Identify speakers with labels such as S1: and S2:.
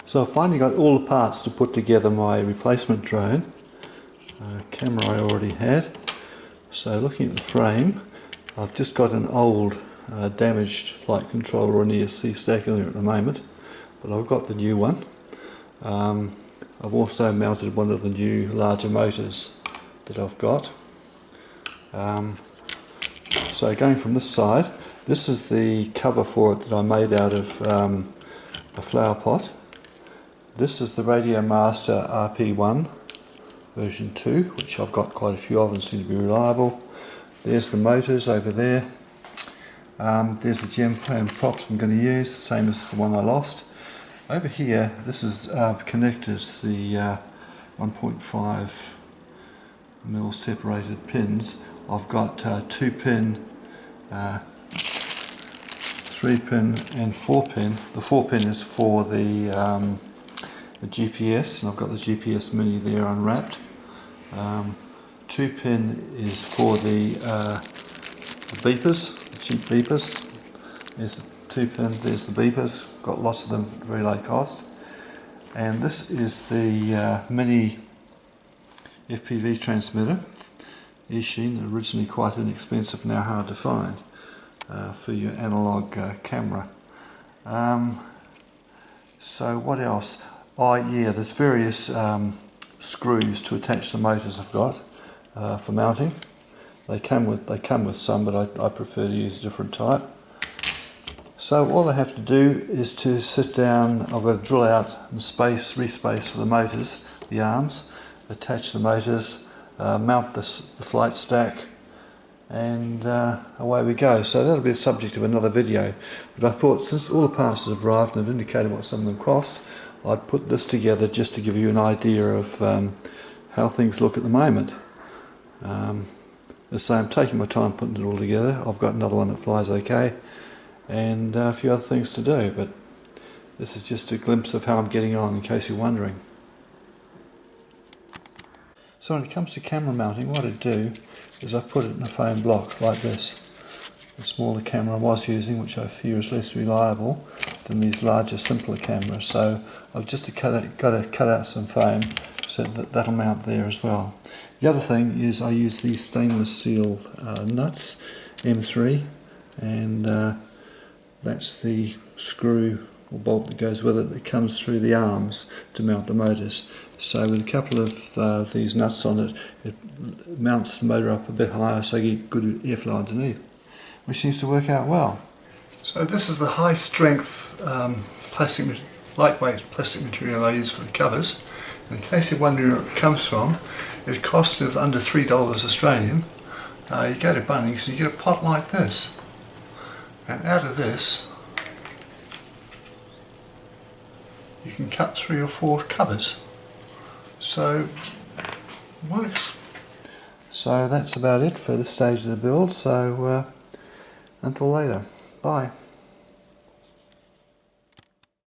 S1: So I finally got all the parts to put together my replacement drone. Camera I already had. So looking at the frame, I've just got an old damaged flight controller on ESC stack in there at the moment, but I've got the new one. I've also mounted one of the new larger motors that I've got. So going from this side, this is the cover for it that I made out of a flower pot. This is the Radio Master RP1 version 2, which I've got quite a few of and seem to be reliable. There's the motors over there. There's the gem frame props I'm going to use, same as the one I lost. Over here, this is connectors, the 1.5 mil separated pins. I've got 2-pin, 3-pin and 4-pin. The 4-pin is for the GPS, and I've got the GPS Mini there unwrapped. 2-pin is for the beepers, the cheap beepers. There's the 2-pin, there's the beepers, got lots of them at very low cost. And this is the Mini FPV transmitter, Eachine, originally quite inexpensive, now hard to find for your analog camera. So what else? Oh yeah, there's various screws to attach the motors I've got for mounting. They come with some, but I prefer to use a different type. So all I have to do is to sit down. I've got to drill out and respace for the motors, the arms, attach the motors, mount the flight stack, and away we go. So that'll be the subject of another video. But I thought, since all the parts have arrived and I've indicated what some of them cost, I'd put this together just to give you an idea of how things look at the moment. As I say, I'm taking my time putting it all together. I've got another one that flies okay, and a few other things to do, but this is just a glimpse of how I'm getting on, in case you're wondering. So when it comes to camera mounting, what I do is I put it in a foam block like this. The smaller camera I was using, which I fear is less reliable than these larger, simpler cameras, so I've just got to cut out some foam so that'll mount there as well. The other thing is I use these stainless steel nuts, M3, and that's the screw or bolt that goes with it that comes through the arms to mount the motors. So with a couple of these nuts on it, it mounts the motor up a bit higher so you get good airflow underneath, which seems to work out well. So this is the high strength lightweight plastic material I use for the covers. And in case you're wondering where it comes from, it costs of under $3 Australian. You go to Bunnings and you get a pot like this, and out of this you can cut 3 or 4 covers. So it works. So that's about it for this stage of the build, so until later, bye.